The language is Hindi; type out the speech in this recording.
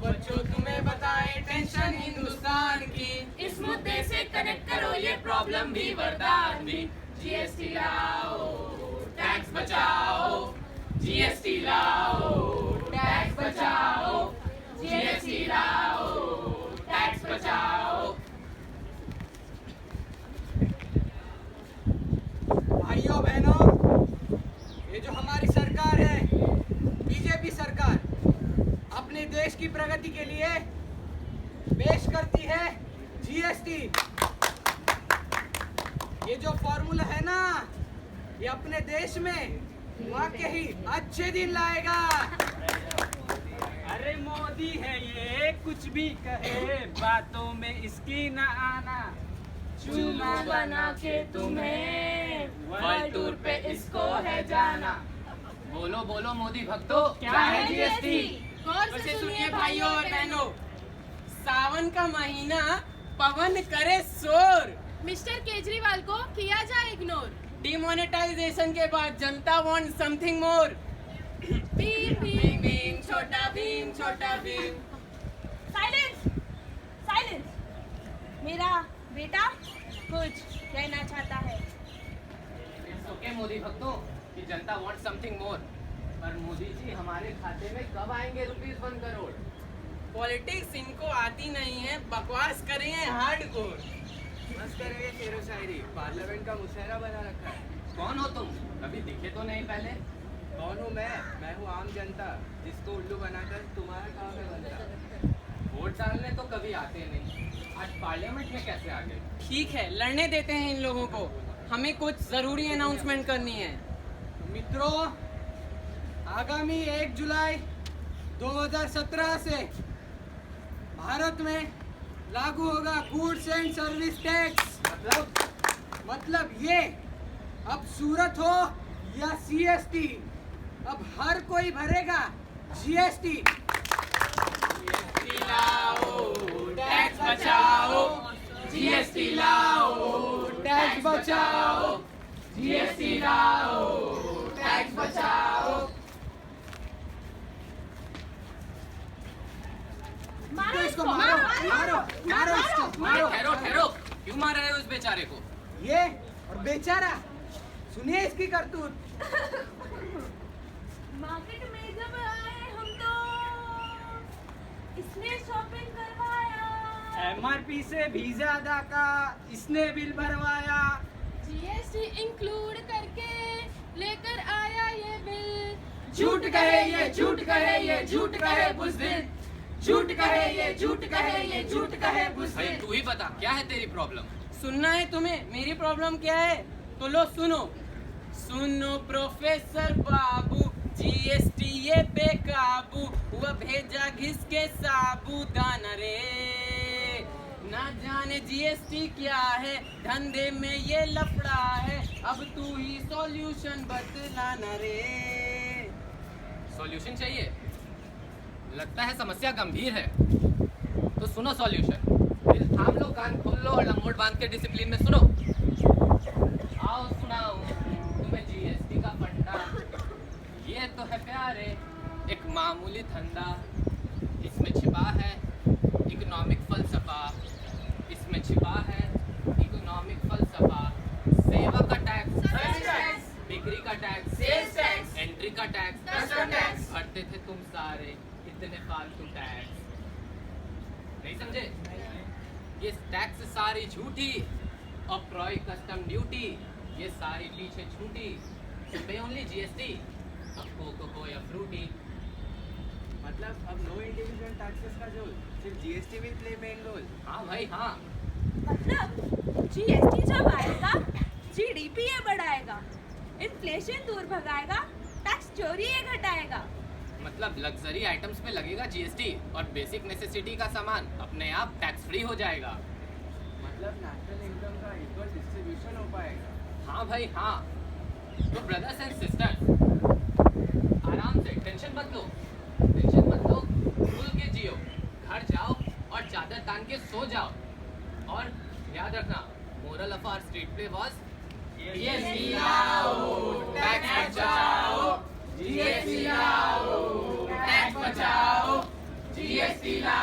बच्चों तुम्हें बताए टेंशन हिंदुस्तान की, इस मुद्दे से कनेक्ट करो ये प्रॉब्लम भी वरदान भी। जीएसटी लाओ टैक्स बचाओ, जीएसटी लाओ टैक्स बचाओ, जीएसटी लाओ टैक्स बचाओ। भाइयों बहनों, ये जो हमारी सरकार है, बीजेपी सरकार, अपने देश की प्रगति के लिए पेश करती है जीएसटी। ये जो फॉर्मूला है ना, ये अपने देश में वाकई अच्छे दिन लाएगा। अरे मोदी है ये, कुछ भी कहे बातों में इसकी न आना। चूमा बना के तुम्हें वर्ल्ड टूर पे इसको है जाना। बोलो बोलो मोदी भक्तों, क्या है जीएसटी? गौर से सुनिए भाइयों और बहनों, सावन का महीना पवन करे शोर। मिस्टर केजरीवाल को किया जाए इग्नोर। डिमोनेटाइजेशन के बाद जनता want something more. Bhim Bhim Bhim छोटा भीम छोटा भीम। Silence silence. मेरा बेटा कुछ कहना चाहता है। ओके मोदी भक्तों कि जनता वांट समथिंग मोर, पर मोदी जी हमारे खाते में कब आएंगे ₹1 करोड़? पॉलिटिक्स इनको आती नहीं है, बकवास करेंगे हार्डकोर। बस करेंगे शेरो शायरी, पार्लियामेंट का मुशहरा बना रखा है। कौन हो तुम? कभी दिखे तो नहीं पहले। कौन हूँ मैं हूँ आम जनता, जिसको उल्लू बनाकर तुम्हारा काम है बनता। वोट डालने तो कभी आते नहीं, आज पार्लियामेंट में कैसे आ गए? ठीक है, लड़ने देते हैं इन लोगों को, हमें कुछ जरूरी अनाउंसमेंट करनी है। मित्रों, आगामी 1 जुलाई 2017 से भारत में लागू होगा गुड्स एंड सर्विस टैक्स। मतलब ये, अब सूरत हो या सीएसटी, अब हर कोई भरेगा जीएसटी। जीएसटी लाओ टैक्स बचाओ, जीएसटी लाओ टैक्स बचाओ, जीएसटी लाओ टैक्स बचाओ। मारो इसको मारो मारो मारो इसको मारो। ठहरो ठहरो, क्यों मार रहे हो उस बेचारे को? ये और बेचारा, सुनिए इसकी करतूत। मार्केट में जब आए हम तो इसने शॉपिंग करवाया। एमआरपी से भी ज्यादा का इसने बिल भरवाया। जीएसटी इंक्लूड करके लेकर आया ये बिल। झूठ कहे ये झूठ कहे ये झूठ कहे बुज़दिल, झूठ कहे ये झूठ कहे ये झूठ कहे भाई बुज़दिल। तू ही बता, क्या है तेरी प्रॉब्लम? सुनना है तुम्हें मेरी प्रॉब्लम क्या है? तो लो सुनो। सुनो प्रोफेसर बाबू, जीएसटी ये बेकाबू हुआ, भेजा घिस के साबूदाना रे। ना जाने जीएसटी क्या है, धंधे में ये लफड़ा है, अब तू ही सॉल्यूशन बतलाना रे। सॉल्यूशन चाहिए? लगता है समस्या गंभीर है, तो सुनो सॉल्यूशन। दिल थाम लो, कान खोल लो और लंगोट बांध के डिसिप्लिन में सुनो। आओ सुनाओ तुम्हें जीएसटी का फंडा। ये तो है प्यारे एक मामूली धंधा, इसमें छिपा है इकोनॉमिक फलसफा, इसमें छिपा है इकोनॉमिक फलसफा। सेवा का टैक्स, बिक्री का टैक्स, सेल्स टैक्स, एंट्री का टैक्स, कस्टम टैक्स। भरते थे तुम सारे इतने फालतू टैक्स। नहीं समझे? ये टैक्स सारी झूठी, अप्रोय कस्टम ड्यूटी ये सारी पीछे छूटी। पे ओनली जीएसटी, अब कोको या फ्रूटी। मतलब अब नो इंडिविजुअल टैक्सेस का जोल, सिर्फ GST will play main role. हाँ भाई हाँ, मतलब जीएसटी जब आएगा जीडीपी ये बढ़ाएगा, इन्फ्लेशन दूर भगाएगा, टैक्स चोरी ये घटाएगा। मतलब लग्जरी आइटम्स पे लगेगा जीएसटी और बेसिक नेसेसिटी का सामान अपने आप टैक्स फ्री हो जाएगा। मतलब नेशनल इनकम का इक्वल डिस्ट्रीब्यूशन हो पाएगा। हाँ भाई हाँ। तो ब्रदर्स एंड सिस्टर्स, आराम से, टेंशन मत लो, खुल के जियो, घर जाओ और चादर तान के सो जाओ। और याद रखना, moral of our street play was GST लाओ टैक्स बचाओ, जीएसटी लाओ टैक्स बचाओ, जीएसटी जीएसटी